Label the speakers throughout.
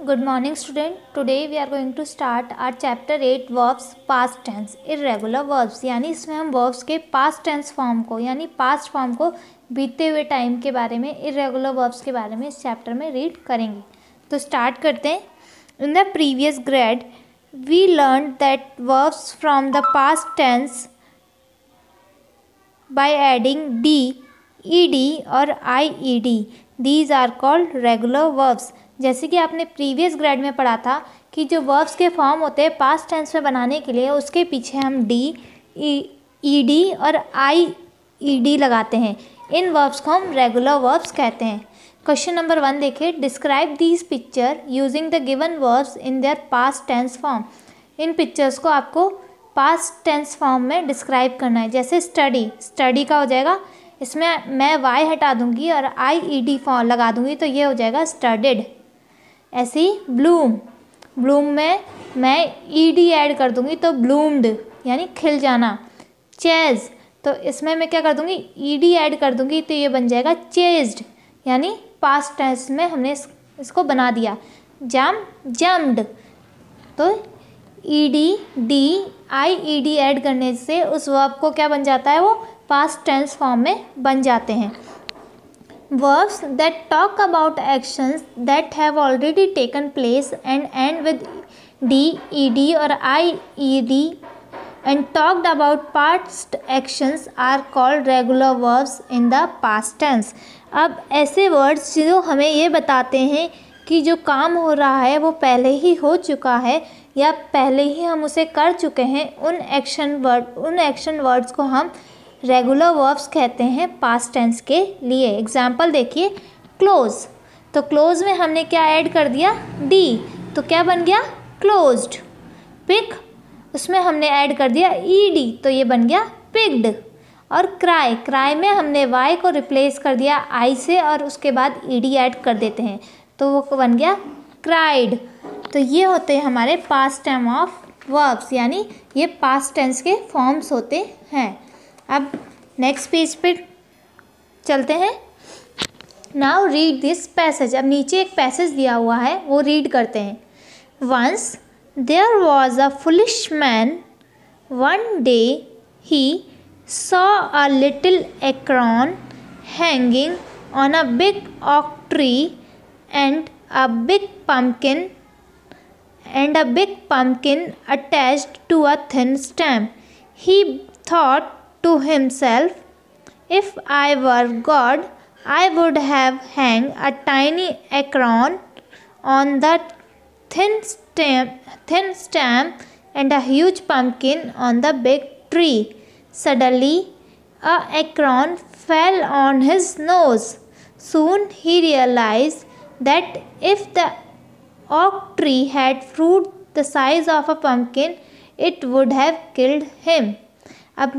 Speaker 1: Good morning student. Today we are going to start our chapter 8 verbs past tense irregular verbs यानी इसमें हम verbs के past tense form को यानी past form को बीते हुए टाइम के बारे में irregular verbs के बारे में इस चैप्टर में रीड करेंगे। तो स्टार्ट करते हैं। In the previous grade we learned that verbs from the past tense by adding d, ed और ied. These are called regular verbs। जैसे कि आपने प्रीवियस ग्रेड में पढ़ा था कि जो वर्ब्स के फॉर्म होते हैं पास्ट टेंस में बनाने के लिए उसके पीछे हम डी, ईडी और आईईडी लगाते हैं। इन वर्ब्स को हम रेगुलर वर्ब्स कहते हैं। क्वेश्चन नंबर 1 देखिए, describe these picture using the given verbs in their past tense form. इन पिक्चर्स को आपको पास्ट टेंस फॉर्म में डिस्क्राइब करना है। जैसे स्टडी का हो जाएगा, इसमें मैं वाई हटा दूंगी और आईईडी फॉर्म लगा दूंगी तो ये हो जाएगा स्टडीड। ऐसे ही ब्लूम में मैं ईडी ऐड कर दूंगी तो ब्लूम्ड यानी खिल जाना। चेज, तो इसमें मैं क्या कर दूंगी, ईडी ऐड कर दूंगी तो ये बन जाएगा चेज्ड यानी पास्ट टेंस में हमने इसको बना दिया। जम्प्ड, तो ईडी डी आईईडी ऐड करने से उस वर्ब को क्या बन जाता है, वो पास्ट टेंस फॉर्म में बन जाते हैं। Verbs that talk about actions that have already taken place and end with d, ed or ied and talked about past actions are called regular verbs in the past tense। अब ऐसे words जो हमें ये बताते हैं कि जो काम हो रहा है वो पहले ही हो चुका है या पहले ही हम उसे कर चुके हैं, उन एक्शन वर्ड्स को हम रेगुलर वर्ब्स कहते हैं पास्ट टेंस के लिए। एग्जाम्पल देखिए, क्लोज, तो क्लोज में हमने क्या ऐड कर दिया, डी, तो क्या बन गया क्लोज्ड। पिक, उसमें हमने ऐड कर दिया ईडी तो ये बन गया पिक्ड। और क्राई में हमने वाई को रिप्लेस कर दिया आई से और उसके बाद ईडी ऐड कर देते हैं तो वो बन गया क्राइड। तो ये होते हैं हमारे पास्ट टेंस ऑफ वर्ब्स यानी ये पास्ट टेंस के फॉर्म्स होते हैं। अब नेक्स्ट पेज पे चलते हैं। Now read this passage. अब नीचे एक पैसेज दिया हुआ है वो रीड करते हैं। Once there was a foolish man, one day he saw a little acorn hanging on a big oak tree and a big pumpkin attached to a thin stem. He thought to himself, if I were God, I would have hung a tiny acorn on the thin stem and a huge pumpkin on the big tree. Suddenly, a acorn fell on his nose. Soon he realized that if the oak tree had fruit the size of a pumpkin, it would have killed him. अब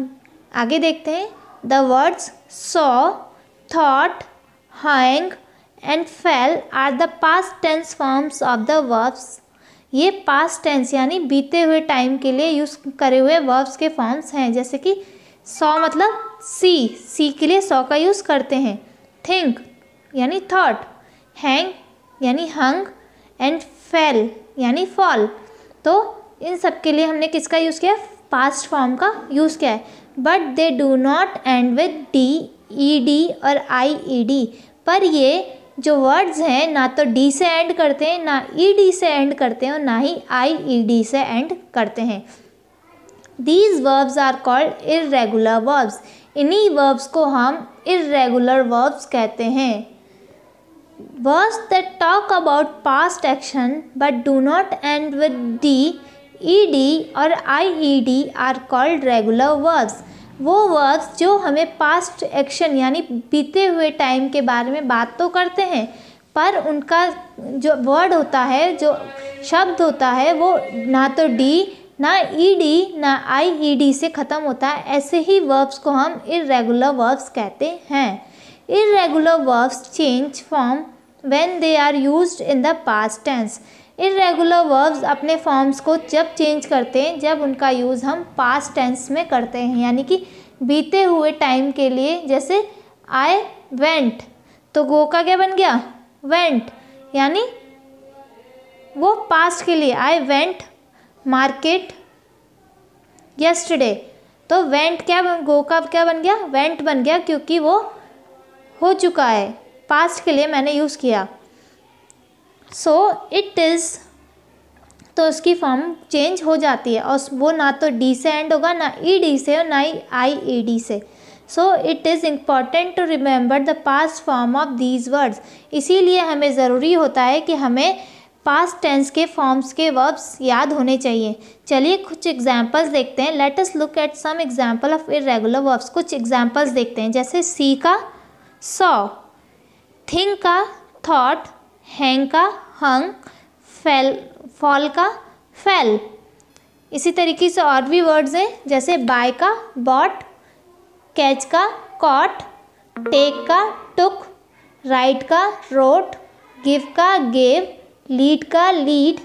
Speaker 1: आगे देखते हैं। The words saw, thought, hang and fell are the past tense forms of the verbs. ये past tense यानी बीते हुए time के लिए यूज़ करे हुए वर्ब्स के फॉर्म्स हैं। जैसे कि सॉ मतलब सी के लिए सॉ का यूज़ करते हैं। थिंक यानी थॉट, हैंग यानी हंग एंड फेल यानी फॉल। तो इन सब के लिए हमने किसका यूज़ किया, पास्ट फॉर्म का यूज़ किया है। But they do not end with D, E D और आई ई डी। पर ये जो वर्ड्स हैं ना तो डी से एंड करते हैं, ना ई डी से एंड करते हैं और ना ही आई ई डी से एंड करते हैं। These verbs are called irregular verbs. इन्हीं वर्ब्स को हम इर्रेगुलर वर्ब्स कहते हैं। Verbs that talk about past action but do not end with D, ED और IED are called regular verbs. वो वर्ब्स जो हमें पास्ट एक्शन यानी बीते हुए टाइम के बारे में बात तो करते हैं पर उनका जो वर्ड होता है, जो शब्द होता है वो ना तो डी, ना ईडी, ना आईईडी से ख़त्म होता है। ऐसे ही वर्ब्स को हम इर्रेगुलर वर्ब्स कहते हैं। Irregular verbs change form when they are used in the past tense. Irregular verbs अपने फॉर्म्स को जब चेंज करते हैं जब उनका यूज़ हम पास्ट टेंस में करते हैं यानी कि बीते हुए टाइम के लिए। जैसे आई वेंट, तो गो का क्या बन गया, वेंट यानी वो पास्ट के लिए आई वेंट मार्केट यस्टरडे, तो वेंट क्या गो का क्या बन गया, वेंट बन गया, क्योंकि वो हो चुका है, पास्ट के लिए मैंने यूज़ किया। सो इट इज़, तो उसकी फॉर्म चेंज हो जाती है और वो ना तो डी से एंड होगा, ना ई डी से और ना ही आई ई डी से। So it is important to remember the past form of these words, इसीलिए हमें ज़रूरी होता है कि हमें पास्ट टेंस के फॉर्म्स के वर्ब्स याद होने चाहिए। चलिए कुछ एग्जांपल्स देखते हैं। Let us look at some example of irregular verbs. कुछ एग्जांपल्स देखते हैं, जैसे सी का सॉ, थिंक का थॉट, हैंग का हंग, फॉल का फेल। इसी तरीके से और भी वर्ड्स हैं, जैसे बाय का बॉट, कैच का कॉट, टेक का टुक, राइट का रोट, गिव का गेव, लीड का लीड,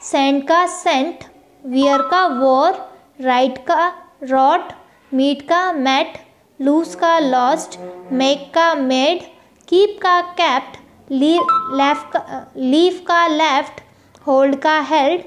Speaker 1: सेंड का सेंट, वियर का वोर, राइट का रॉट, मीट का मैट, लूज का लॉस्ट, मेक का मेड, कीप का कैप्ट, लीव का लेफ्ट, होल्ड का हेल्ड,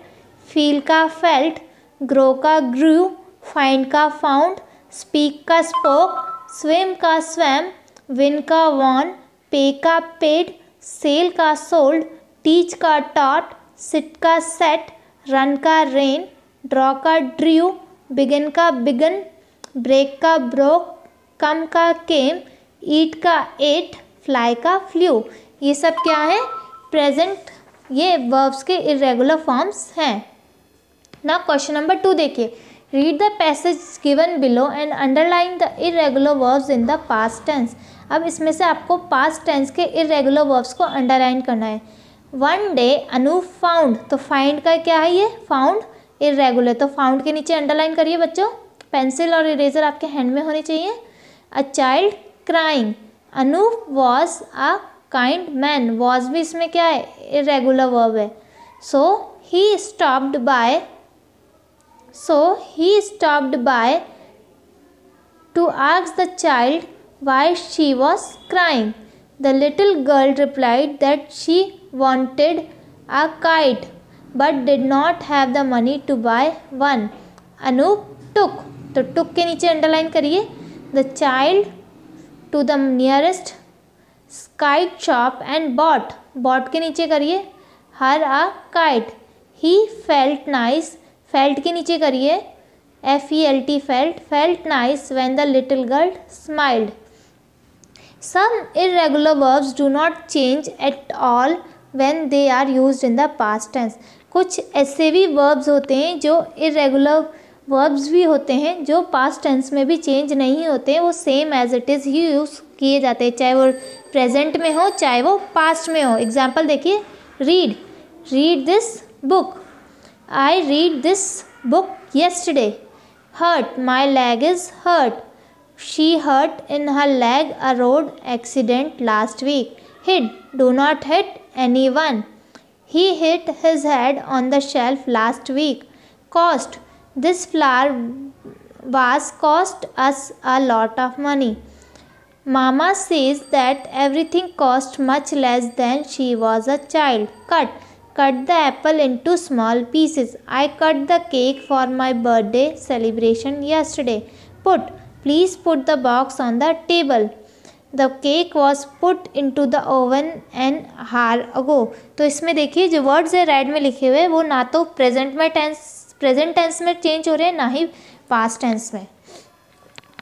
Speaker 1: फील का फेल्ट, ग्रो का ग्रू, फाइंड का फाउंड, स्पीक का स्पोक, स्विम का स्वैम, विन का वॉन, पे का पेड, सेल का सोल्ड, टीच का टॉट, सिट का सेट, रन का रेन, ड्रॉ का ड्रू, बिगिन का बिगन, ब्रेक का ब्रोक, कम का केम, ईट का एट, फ्लाई का फ्लू। ये सब क्या है, प्रेजेंट, ये वर्ब्स के इरेगुलर फॉर्म्स हैं। ना क्वेश्चन नंबर 2 देखिए, read the passage given below and underline the irregular verbs in the past tense. अब इसमें से आपको पास्ट टेंस के इरेगुलर वर्ब्स को अंडरलाइन करना है। वन डे अनूप फाउंड, तो फाइंड का क्या है, ये फाउंड इरेगुलर, तो फाउंड के नीचे अंडरलाइन करिए बच्चों। पेंसिल और इरेजर आपके हैंड में होनी चाहिए। A child crying, Anoop was a kind man, was भी इसमें क्या है, इरेगुलर वर्ब है। So he stopped by to ask the child why she was crying. The little girl replied that she wanted a kite but did not have the money to buy one. Anup took, तो took के नीचे underline करिए the child to the nearest kite shop and bought के नीचे करिए her a kite. He felt nice, felt के नीचे करिए FELT, felt nice when the little girl smiled. Some irregular verbs do not change at all when they are used in the past tense. कुछ ऐसे भी verbs होते हैं जो irregular verbs भी होते हैं जो past tense में भी change नहीं होते हैं, वो same as it is he use किए जाते हैं, चाहे वो present में हो चाहे वो past में हो। एग्जाम्पल देखिए, read this book, I read this book yesterday. Hurt, my leg is hurt, she hurt in her leg a road accident last week. Hit, do not hit anyone, he hit his head on the shelf last week. Cost, this flower vase cost us a lot of money. Mama says that everything cost much less than she was a child. Cut the apple into small pieces. I cut the cake for my birthday celebration yesterday. Please put the box on the table. The cake was put into the oven an hour ago. तो इसमें देखिए जो words है red में लिखे हुए वो ना तो प्रेजेंट टेंस में चेंज हो रहे हैं ना ही पास्ट टेंस में।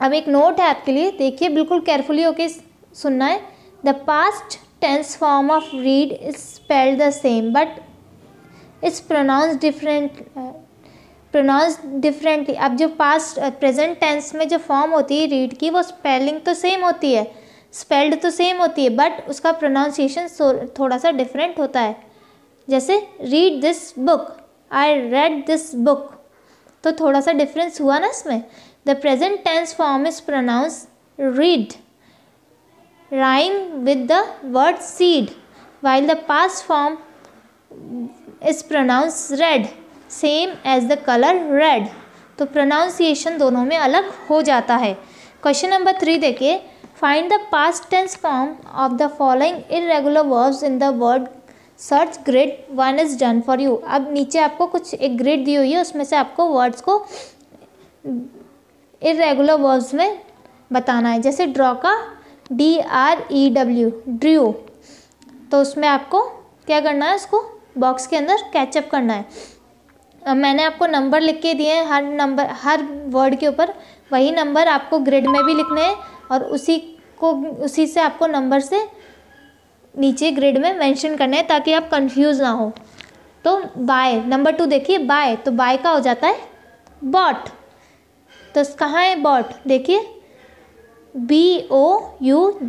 Speaker 1: अब एक नोट है आपके लिए, देखिए बिल्कुल केयरफुली होके सुनना है। The past tense form of read is spelled the same but it's pronounced differently. अब जो past present tense में जो form होती है read की, वो spelling तो same होती है, spelled तो same होती है, but उसका pronunciation थोड़ा सा different होता है। जैसे read this book, I read this book, तो थोड़ा सा difference हुआ ना इसमें। The present tense form is pronounced read, rhyme with the word seed, while the past form is pronounced read, same as the color red. तो pronunciation दोनों में अलग हो जाता है। क्वेश्चन नंबर 3 देखिए, find the past tense form of the following irregular verbs in the word search grid 1 is done for you. अब नीचे आपको कुछ एक ग्रिड दी हुई है, उसमें से आपको वर्ड्स को इर्रेगुलर वर्ब्स में बताना है। जैसे ड्रॉ का DREW, ड्रू, तो उसमें आपको क्या करना है, उसको बॉक्स के अंदर कैचअप करना है। अब मैंने आपको नंबर लिख के दिए हैं, हर वर्ड के ऊपर वही नंबर आपको ग्रिड में भी लिखने हैं और उसी से आपको नंबर से नीचे ग्रिड में मेंशन करना है ताकि आप कंफ्यूज ना हो। तो बाय, नंबर 2 देखिए, बाय, तो बाय का हो जाता है बॉट। तो कहाँ है बॉट, देखिए BOUGST,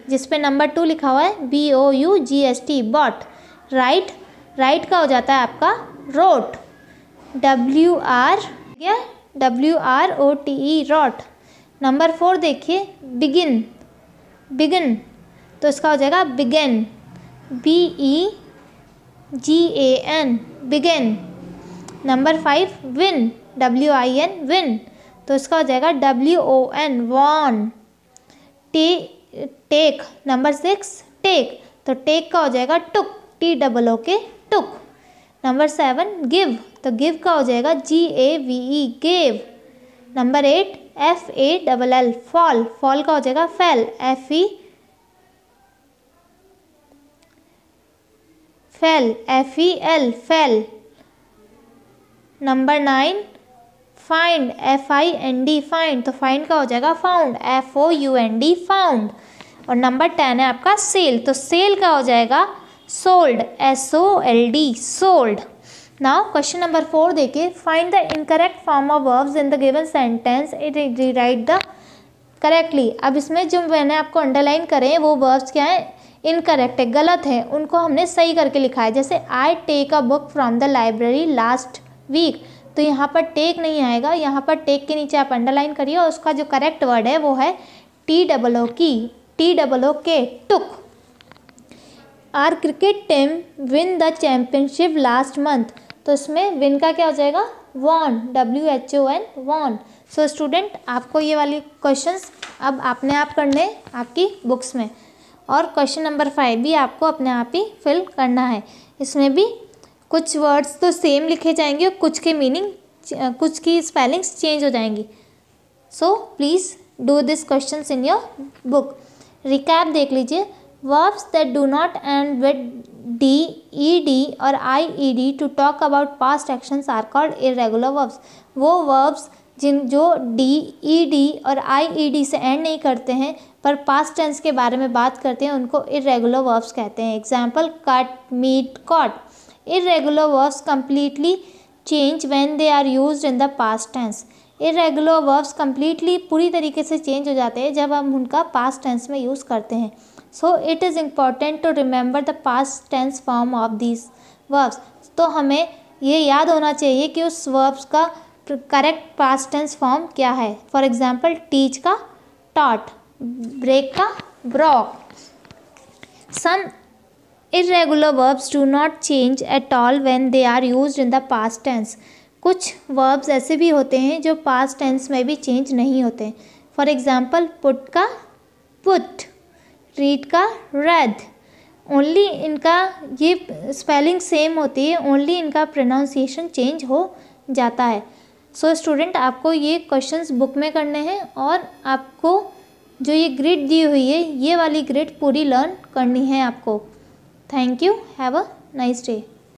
Speaker 1: जिस पे नंबर 2 लिखा हुआ है BOUGST, बॉट। राइट, राइट का हो जाता है आपका रोट, WROTE, रॉट। नंबर 4 देखिए बिगिन, बिगिन, तो इसका हो जाएगा began, BEGAN, began. Number 5 win, WIN, win, तो इसका हो जाएगा WON, won. Take, number 6 take, तो टेक का हो जाएगा took, TOOK, took. Number 7 give, तो गिव का हो जाएगा GAVE, gave. Number 8 FALL, fall, fall का हो जाएगा fell, FEL, fell. Number 9 find, FIND, find, तो फाइंड का हो जाएगा फाउंड, FOUND, फाउंड। और नंबर 10 है आपका सेल, तो सेल का हो जाएगा sold, SOLD, sold. Now question number 4 देखिए, find the incorrect form of verbs in the given sentence, it rewrite the correctly. अब इसमें जो मैंने आपको अंडरलाइन करे हैं वो वर्ब्स क्या है, इनकरेक्ट है, गलत है, उनको हमने सही करके लिखा है। जैसे I take a book from the library last week, तो यहाँ पर टेक नहीं आएगा, यहाँ पर टेक के नीचे आप अंडरलाइन करिए और उसका जो करेक्ट वर्ड है वो है TOOK, took. Our cricket team win the championship last month, तो इसमें विन का क्या हो जाएगा, won, WHON, won. So student, आपको ये वाली क्वेश्चंस अब अपने आप करने आपकी बुक्स में, और क्वेश्चन नंबर 5 भी आपको अपने आप ही फिल करना है। इसमें भी कुछ वर्ड्स तो सेम लिखे जाएंगे और कुछ के मीनिंग, कुछ की स्पेलिंग्स चेंज हो जाएंगी। So please do this questions in your book. Recap देख लीजिए, verbs that do not end with D, ED और IED to talk about past actions are called irregular verbs। वो verbs जो D, ED और IED से and नहीं करते हैं पर पास्ट टेंस के बारे में बात करते हैं, उनको irregular verbs कहते हैं। Example cut, meet, caught। irregular verbs completely change when they are used in the past tense। irregular verbs completely पूरी तरीके से चेंज हो जाते हैं जब हम उनका पास्ट टेंस में यूज़ करते हैं। So it is important to remember the past tense form of these verbs। तो हमें ये याद होना चाहिए कि उस verbs का करेक्ट पास्ट टेंस फॉर्म क्या है। फॉर एग्जाम्पल टीच का taught, break का broke। Some irregular verbs do not change at all when they are used in the past tense। कुछ verbs ऐसे भी होते हैं जो past tense में भी चेंज नहीं होते। फॉर एग्जाम्पल put का put, रीड का रेड। ओनली इनका ये स्पेलिंग सेम होती है, ओनली इनका प्रोनाउंसिएशन चेंज हो जाता है। सो स्टूडेंट, आपको ये क्वेश्चंस बुक में करने हैं और आपको जो ये ग्रिड दी हुई है ये वाली ग्रिड पूरी लर्न करनी है आपको। Thank you, have a nice day.